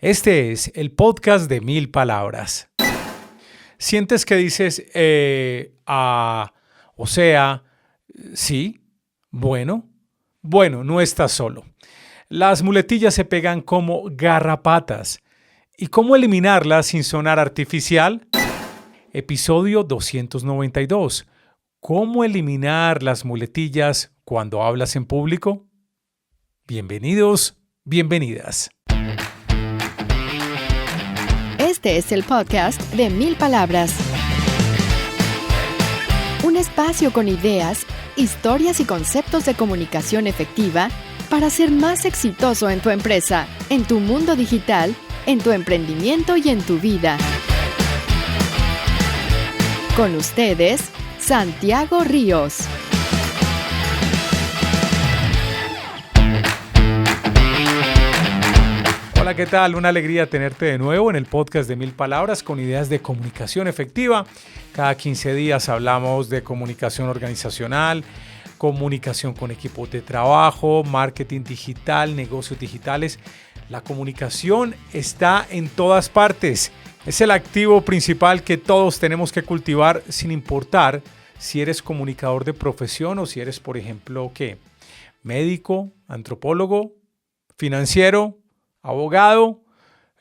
Este es el podcast de 1000 palabras. ¿Sientes que dices, o sea, sí, bueno, no estás solo? Las muletillas se pegan como garrapatas. ¿Y cómo eliminarlas sin sonar artificial? Episodio 292. ¿Cómo eliminar las muletillas cuando hablas en público? Bienvenidos, bienvenidas. Este es el podcast de 1000 palabras. Un espacio con ideas, historias y conceptos de comunicación efectiva para ser más exitoso en tu empresa, en tu mundo digital, en tu emprendimiento y en tu vida. Con ustedes, Santiago Ríos. Hola, ¿qué tal? Una alegría tenerte de nuevo en el podcast de 1000 palabras con ideas de comunicación efectiva. Cada 15 días hablamos de comunicación organizacional, comunicación con equipos de trabajo, marketing digital, negocios digitales. La comunicación está en todas partes. Es el activo principal que todos tenemos que cultivar sin importar si eres comunicador de profesión o si eres, por ejemplo, ¿qué? Médico, antropólogo, financiero, abogado.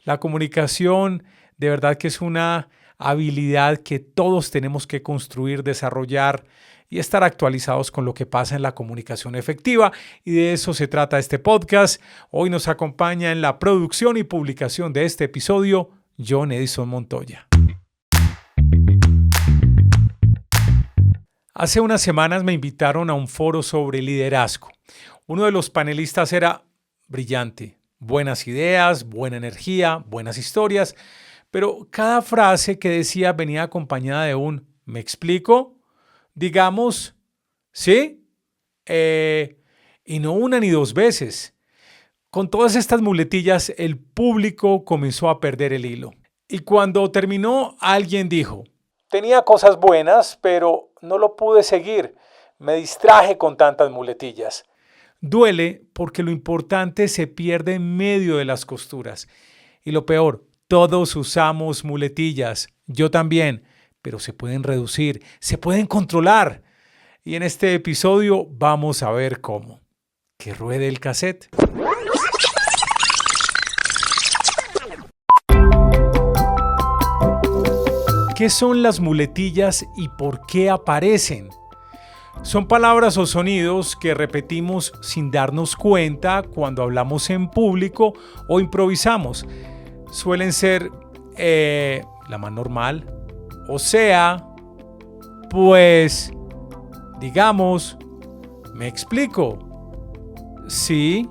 La comunicación de verdad que es una habilidad que todos tenemos que construir, desarrollar y estar actualizados con lo que pasa en la comunicación efectiva. Y de eso se trata este podcast. Hoy nos acompaña en la producción y publicación de este episodio John Edison Montoya. Hace unas semanas me invitaron a un foro sobre liderazgo. Uno de los panelistas era brillante. Buenas ideas, buena energía, buenas historias, pero cada frase que decía venía acompañada de un ¿me explico? Digamos, ¿sí? Y no una ni dos veces. Con todas estas muletillas, el público comenzó a perder el hilo. Y cuando terminó, alguien dijo, tenía cosas buenas, pero no lo pude seguir. Me distraje con tantas muletillas. Duele porque lo importante se pierde en medio de las costuras. Y lo peor, todos usamos muletillas, yo también, pero se pueden reducir, se pueden controlar. Y en este episodio vamos a ver cómo. Que ruede el cassette. ¿Qué son las muletillas y por qué aparecen? Son palabras o sonidos que repetimos sin darnos cuenta cuando hablamos en público o improvisamos. Suelen ser la más normal, o sea, pues, digamos, me explico. Sí,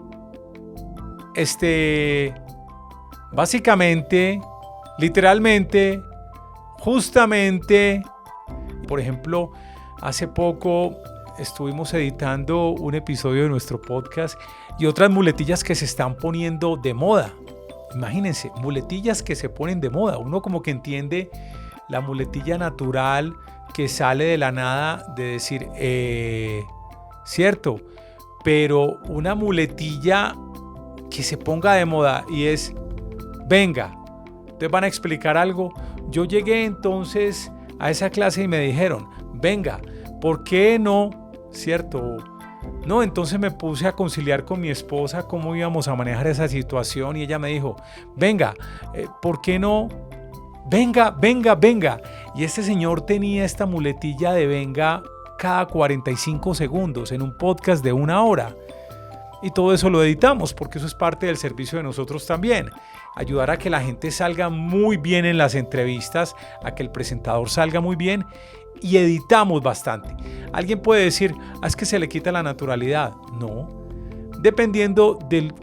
básicamente, literalmente, justamente, por ejemplo, hace poco estuvimos editando un episodio de nuestro podcast y otras muletillas que se están poniendo de moda. Imagínense, muletillas que se ponen de moda. Uno como que entiende la muletilla natural que sale de la nada de decir, cierto, pero una muletilla que se ponga de moda y es, venga, te van a explicar algo. Yo llegué entonces a esa clase y me dijeron, venga, ¿por qué no? ¿Cierto? No, entonces me puse a conciliar con mi esposa cómo íbamos a manejar esa situación y ella me dijo, venga, ¿por qué no? Venga. Y este señor tenía esta muletilla de venga cada 45 segundos en un podcast de 1 hora. Y todo eso lo editamos porque eso es parte del servicio de nosotros también. Ayudar a que la gente salga muy bien en las entrevistas, a que el presentador salga muy bien. Y editamos bastante. Alguien puede decir, es que se le quita la naturalidad. No, dependiendo de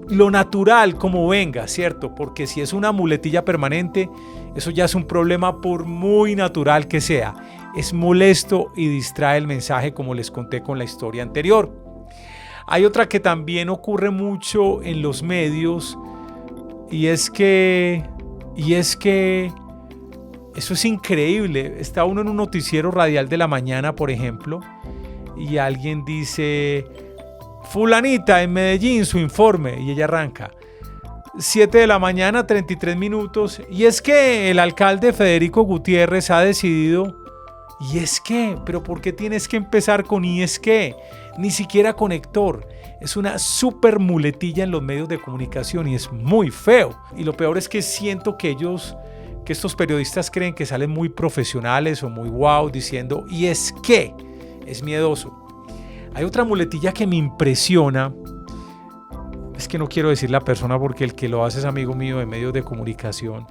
lo natural como venga, ¿cierto? Porque si es una muletilla permanente, eso ya es un problema por muy natural que sea. Es molesto y distrae el mensaje como les conté con la historia anterior. Hay otra que también ocurre mucho en los medios y es que eso es increíble. Está uno en un noticiero radial de la mañana, por ejemplo, y alguien dice, fulanita en Medellín, su informe, y ella arranca. 7 de la mañana, 33 minutos. Y es que el alcalde Federico Gutiérrez ha decidido, y es que, pero ¿por qué tienes que empezar con y es que? Ni siquiera con Héctor. Es una súper muletilla en los medios de comunicación y es muy feo. Y lo peor es que siento que estos periodistas creen que salen muy profesionales o muy wow diciendo, y es que, es miedoso. Hay otra muletilla que me impresiona. Es que no quiero decir la persona porque el que lo hace es amigo mío de medios de comunicación.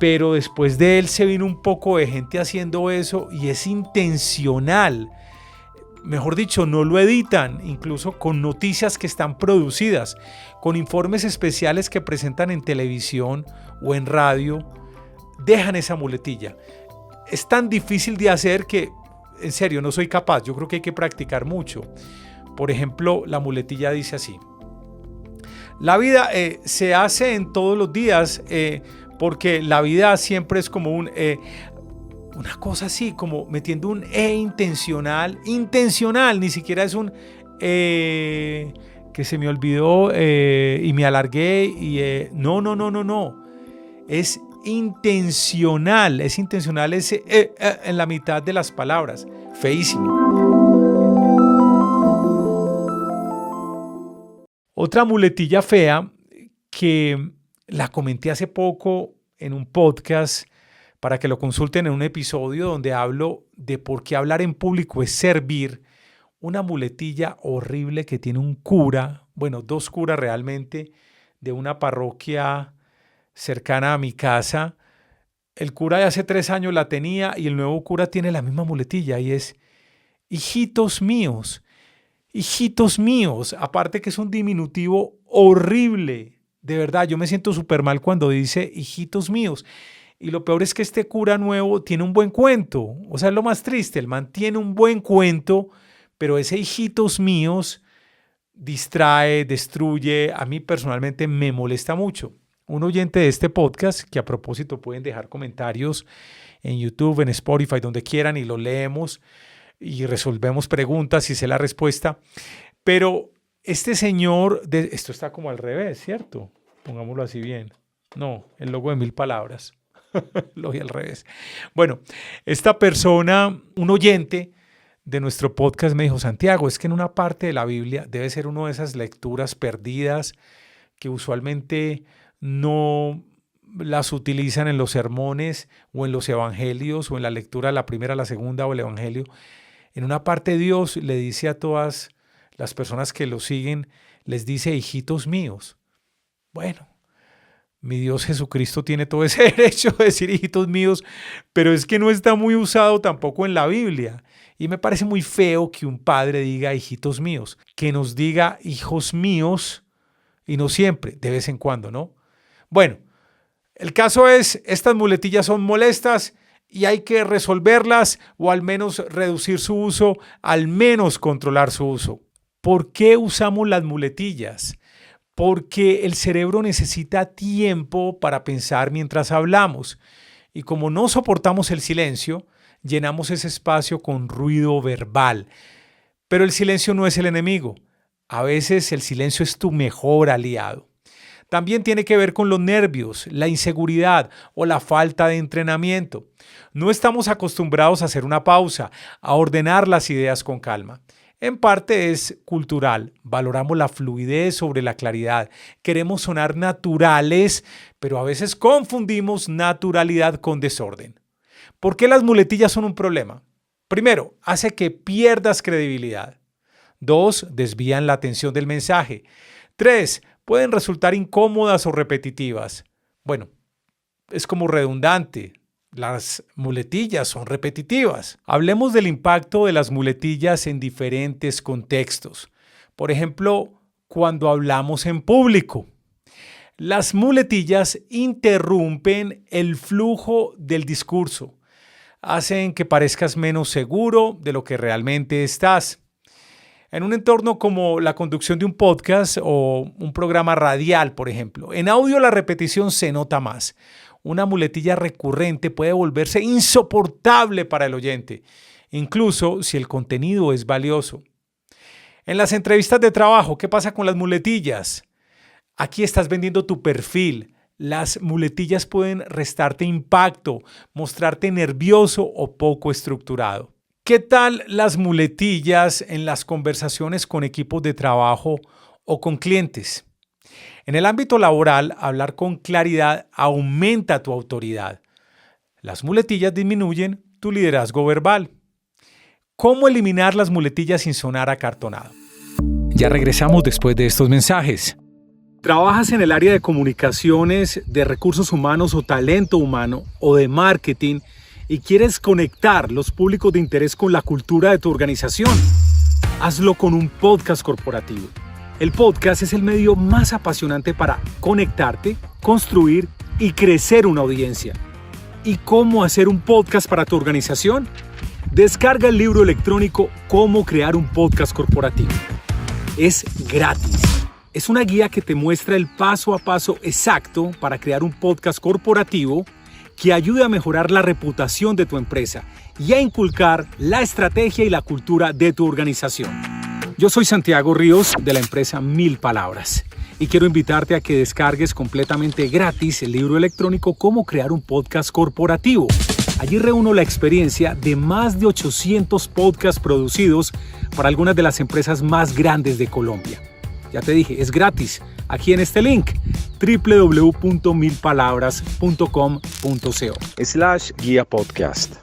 Pero después de él se vino un poco de gente haciendo eso y es intencional. Mejor dicho, no lo editan, incluso con noticias que están producidas, con informes especiales que presentan en televisión o en radio, dejan esa muletilla. Es tan difícil de hacer que, en serio, no soy capaz. Yo creo que hay que practicar mucho. Por ejemplo, la muletilla dice así: la vida se hace en todos los días porque la vida siempre es como una cosa así, como metiendo un intencional, ni siquiera es un que se me olvidó y me alargué y no, es intencional ese en la mitad de las palabras, feísimo. Otra muletilla fea que la comenté hace poco en un podcast para que lo consulten en un episodio donde hablo de por qué hablar en público es servir. Una muletilla horrible que tiene un cura, bueno, dos curas realmente, de una parroquia cercana a mi casa. El cura de hace 3 años la tenía y el nuevo cura tiene la misma muletilla y es hijitos míos. Hijitos míos, aparte que es un diminutivo horrible. De verdad, yo me siento súper mal cuando dice hijitos míos. Y lo peor es que este cura nuevo tiene un buen cuento. O sea, es lo más triste. El man tiene un buen cuento, pero ese hijitos míos distrae, destruye. A mí personalmente me molesta mucho. Un oyente de este podcast, que a propósito pueden dejar comentarios en YouTube, en Spotify, donde quieran y lo leemos y resolvemos preguntas y sé la respuesta. Pero este señor, esto está como al revés, ¿cierto? Pongámoslo así bien. No, el logo de 1000 palabras. Lo vi al revés. Bueno, esta persona, un oyente de nuestro podcast me dijo: Santiago, es que en una parte de la Biblia debe ser una de esas lecturas perdidas que usualmente no las utilizan en los sermones o en los evangelios o en la lectura de la primera, la segunda o el evangelio. En una parte Dios le dice a todas las personas que lo siguen, les dice hijitos míos. Bueno, mi Dios Jesucristo tiene todo ese derecho de decir hijitos míos, pero es que no está muy usado tampoco en la Biblia. Y me parece muy feo que un padre diga hijitos míos, que nos diga hijos míos y no siempre, de vez en cuando, ¿no? Bueno, el caso es, estas muletillas son molestas y hay que resolverlas o al menos reducir su uso, al menos controlar su uso. ¿Por qué usamos las muletillas? Porque el cerebro necesita tiempo para pensar mientras hablamos y como no soportamos el silencio, llenamos ese espacio con ruido verbal. Pero el silencio no es el enemigo. A veces el silencio es tu mejor aliado. También tiene que ver con los nervios, la inseguridad o la falta de entrenamiento. No estamos acostumbrados a hacer una pausa, a ordenar las ideas con calma. En parte es cultural, valoramos la fluidez sobre la claridad, queremos sonar naturales, pero a veces confundimos naturalidad con desorden. ¿Por qué las muletillas son un problema? Primero, hace que pierdas credibilidad. 2, desvían la atención del mensaje. 3, pueden resultar incómodas o repetitivas. Bueno, es como redundante. Las muletillas son repetitivas. Hablemos del impacto de las muletillas en diferentes contextos. Por ejemplo, cuando hablamos en público. Las muletillas interrumpen el flujo del discurso. Hacen que parezcas menos seguro de lo que realmente estás. En un entorno como la conducción de un podcast o un programa radial, por ejemplo, en audio la repetición se nota más. Una muletilla recurrente puede volverse insoportable para el oyente, incluso si el contenido es valioso. En las entrevistas de trabajo, ¿qué pasa con las muletillas? Aquí estás vendiendo tu perfil. Las muletillas pueden restarte impacto, mostrarte nervioso o poco estructurado. ¿Qué tal las muletillas en las conversaciones con equipos de trabajo o con clientes? En el ámbito laboral, hablar con claridad aumenta tu autoridad. Las muletillas disminuyen tu liderazgo verbal. ¿Cómo eliminar las muletillas sin sonar acartonado? Ya regresamos después de estos mensajes. ¿Trabajas en el área de comunicaciones, de recursos humanos o talento humano o de marketing y quieres conectar los públicos de interés con la cultura de tu organización? Hazlo con un podcast corporativo. El podcast es el medio más apasionante para conectarte, construir y crecer una audiencia. ¿Y cómo hacer un podcast para tu organización? Descarga el libro electrónico Cómo crear un podcast corporativo. Es gratis. Es una guía que te muestra el paso a paso exacto para crear un podcast corporativo que ayude a mejorar la reputación de tu empresa y a inculcar la estrategia y la cultura de tu organización. Yo soy Santiago Ríos de la empresa 1000 Palabras y quiero invitarte a que descargues completamente gratis el libro electrónico Cómo crear un podcast corporativo. Allí reúno la experiencia de más de 800 podcasts producidos para algunas de las empresas más grandes de Colombia. Ya te dije, es gratis. Aquí en este link, www.milpalabras.com.co/guía podcast.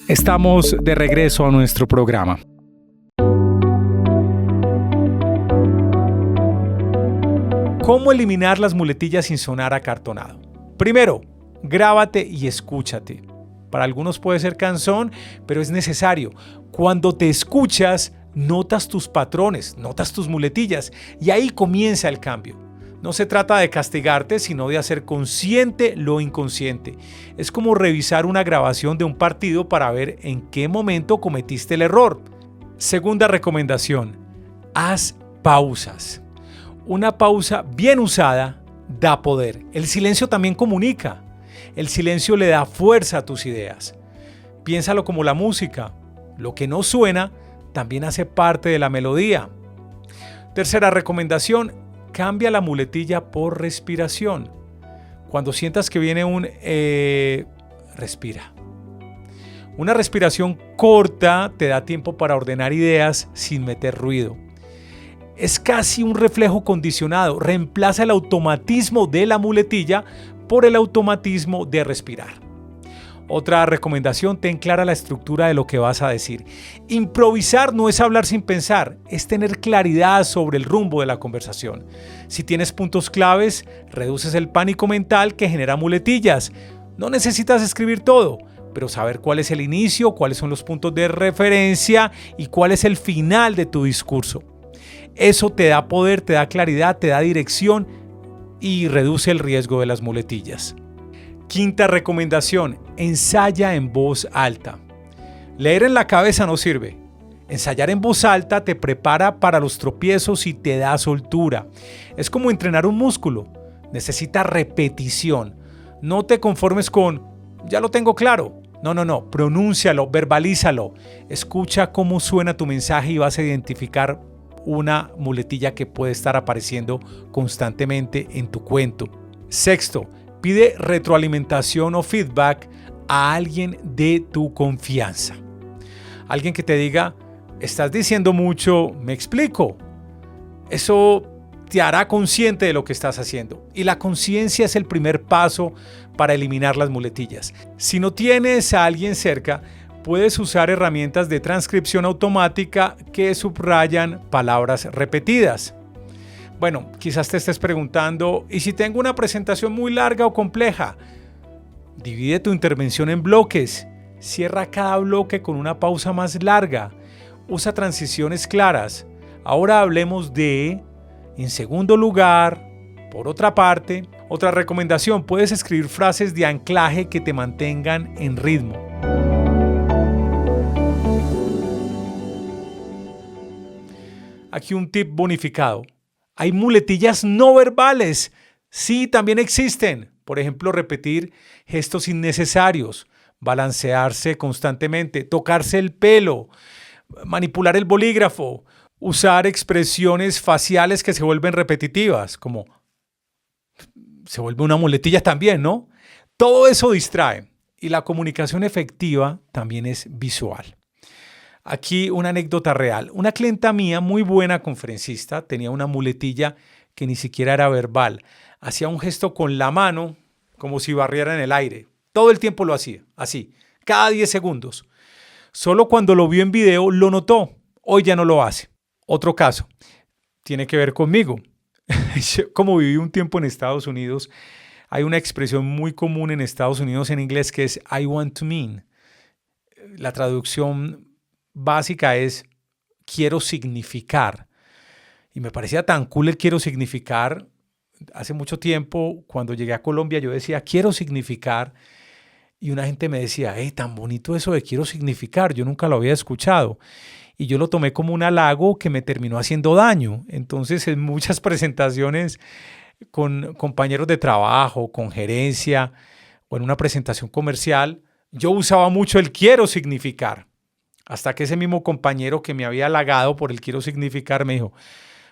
Estamos de regreso a nuestro programa. ¿Cómo eliminar las muletillas sin sonar acartonado? Primero, grábate y escúchate. Para algunos puede ser cansón, pero es necesario. Cuando te escuchas, notas tus patrones, notas tus muletillas y ahí comienza el cambio. No se trata de castigarte, sino de hacer consciente lo inconsciente. Es como revisar una grabación de un partido para ver en qué momento cometiste el error. Segunda recomendación, haz pausas. Una pausa bien usada da poder. El silencio también comunica. El silencio le da fuerza a tus ideas. Piénsalo como la música. Lo que no suena también hace parte de la melodía. Tercera recomendación, cambia la muletilla por respiración. Cuando sientas que viene respira. Una respiración corta te da tiempo para ordenar ideas sin meter ruido. Es casi un reflejo condicionado. Reemplaza el automatismo de la muletilla por el automatismo de respirar. Otra recomendación, ten clara la estructura de lo que vas a decir. Improvisar no es hablar sin pensar, es tener claridad sobre el rumbo de la conversación. Si tienes puntos claves, reduces el pánico mental que genera muletillas. No necesitas escribir todo, pero saber cuál es el inicio, cuáles son los puntos de referencia y cuál es el final de tu discurso. Eso te da poder, te da claridad, te da dirección y reduce el riesgo de las muletillas. Quinta recomendación, ensaya en voz alta. Leer en la cabeza no sirve. Ensayar en voz alta te prepara para los tropiezos y te da soltura. Es como entrenar un músculo. Necesita repetición. No te conformes con, ya lo tengo claro. No, pronúncialo, verbalízalo. Escucha cómo suena tu mensaje y vas a identificar una muletilla que puede estar apareciendo constantemente en tu cuento. Sexto, pide retroalimentación o feedback a alguien de tu confianza. Alguien que te diga, estás diciendo mucho, me explico. Eso te hará consciente de lo que estás haciendo. Y la conciencia es el primer paso para eliminar las muletillas. Si no tienes a alguien cerca, puedes usar herramientas de transcripción automática que subrayan palabras repetidas. Bueno, quizás te estés preguntando, ¿y si tengo una presentación muy larga o compleja? Divide tu intervención en bloques. Cierra cada bloque con una pausa más larga. Usa transiciones claras. Ahora hablemos de, en segundo lugar, por otra parte. Otra recomendación, puedes escribir frases de anclaje que te mantengan en ritmo. Aquí un tip bonificado. Hay muletillas no verbales. Sí, también existen. Por ejemplo, repetir gestos innecesarios, balancearse constantemente, tocarse el pelo, manipular el bolígrafo, usar expresiones faciales que se vuelven repetitivas, como se vuelve una muletilla también, ¿no? Todo eso distrae y la comunicación efectiva también es visual. Aquí una anécdota real. Una clienta mía, muy buena conferencista, tenía una muletilla que ni siquiera era verbal. Hacía un gesto con la mano como si barriera en el aire. Todo el tiempo lo hacía, así, cada 10 segundos. Solo cuando lo vio en video lo notó. Hoy ya no lo hace. Otro caso, tiene que ver conmigo. Como viví un tiempo en Estados Unidos, hay una expresión muy común en Estados Unidos en inglés que es I want to mean. La traducción básica es quiero significar. Y me parecía tan cool el quiero significar. Hace mucho tiempo, cuando llegué a Colombia, yo decía quiero significar. Y una gente me decía, tan bonito eso de quiero significar. Yo nunca lo había escuchado. Y yo lo tomé como un halago que me terminó haciendo daño. Entonces, en muchas presentaciones con compañeros de trabajo, con gerencia o en una presentación comercial, yo usaba mucho el quiero significar. Hasta que ese mismo compañero que me había halagado por el quiero significar me dijo,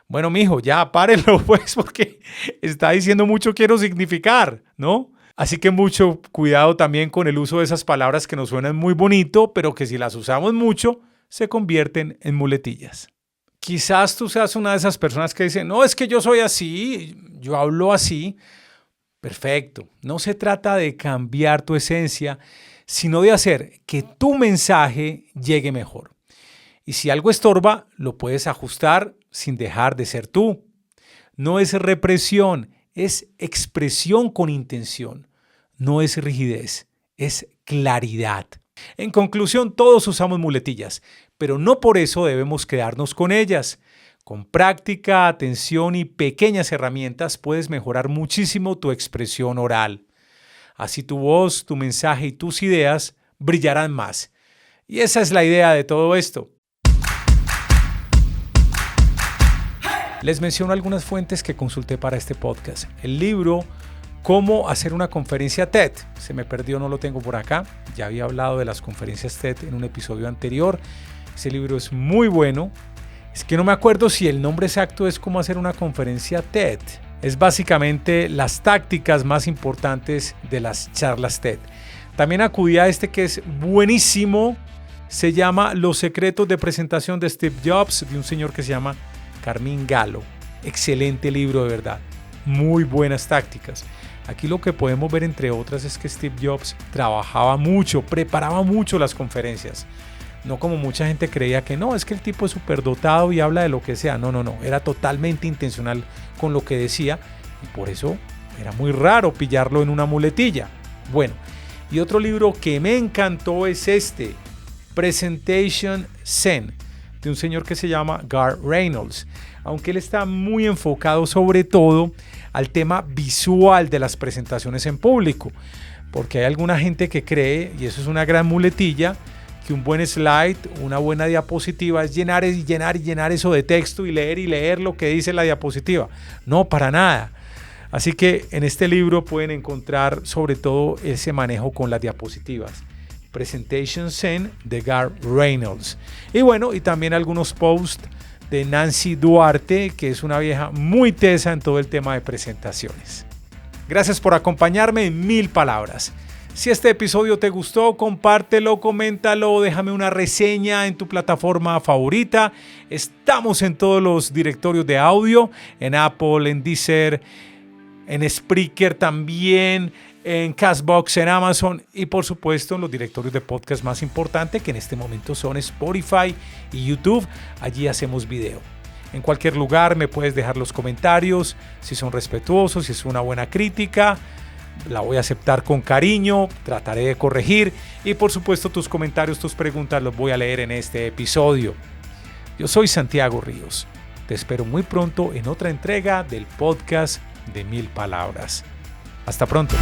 bueno, mijo, ya párenlo pues porque está diciendo mucho quiero significar, ¿no? Así que mucho cuidado también con el uso de esas palabras que nos suenan muy bonito, pero que si las usamos mucho, se convierten en muletillas. Quizás tú seas una de esas personas que dicen, no, es que yo soy así, yo hablo así. Perfecto. No se trata de cambiar tu esencia, sino de hacer que tu mensaje llegue mejor. Y si algo estorba, lo puedes ajustar sin dejar de ser tú. No es represión, es expresión con intención. No es rigidez, es claridad. En conclusión, todos usamos muletillas, pero no por eso debemos quedarnos con ellas. Con práctica, atención y pequeñas herramientas puedes mejorar muchísimo tu expresión oral. Así tu voz, tu mensaje y tus ideas brillarán más. Y esa es la idea de todo esto. Les menciono algunas fuentes que consulté para este podcast. El libro Cómo hacer una conferencia TED. Se me perdió, no lo tengo por acá. Ya había hablado de las conferencias TED en un episodio anterior. Ese libro es muy bueno. Es que no me acuerdo si el nombre exacto es Cómo hacer una conferencia TED. Es básicamente las tácticas más importantes de las charlas TED. También acudí a este que es buenísimo. Se llama Los secretos de presentación de Steve Jobs, de un señor que se llama Carmín Galo. Excelente libro, de verdad. Muy buenas tácticas. Aquí lo que podemos ver, entre otras, es que Steve Jobs trabajaba mucho, preparaba mucho las conferencias. No como mucha gente creía que no, es que el tipo es superdotado y habla de lo que sea. No. Era totalmente intencional con lo que decía y por eso era muy raro pillarlo en una muletilla. Bueno, y otro libro que me encantó es este, Presentation Zen, de un señor que se llama Garth Reynolds. Aunque él está muy enfocado sobre todo al tema visual de las presentaciones en público, porque hay alguna gente que cree, y eso es una gran muletilla, que un buen slide, una buena diapositiva es llenar eso de texto y leer lo que dice la diapositiva. No, para nada. Así que en este libro pueden encontrar sobre todo ese manejo con las diapositivas. Presentation Zen de Garth Reynolds. Y bueno, y también algunos posts de Nancy Duarte, que es una vieja muy tesa en todo el tema de presentaciones. Gracias por acompañarme en 1000 palabras. Si este episodio te gustó, compártelo, coméntalo, déjame una reseña en tu plataforma favorita. Estamos en todos los directorios de audio, en Apple, en Deezer, en Spreaker también, en Castbox, en Amazon y por supuesto en los directorios de podcast más importantes, que en este momento son Spotify y YouTube. Allí hacemos video. En cualquier lugar me puedes dejar los comentarios, si son respetuosos, si es una buena crítica. La voy a aceptar con cariño, trataré de corregir y por supuesto tus comentarios, tus preguntas los voy a leer en este episodio. Yo soy Santiago Ríos. Te espero muy pronto en otra entrega del podcast de 1000 palabras. Hasta pronto.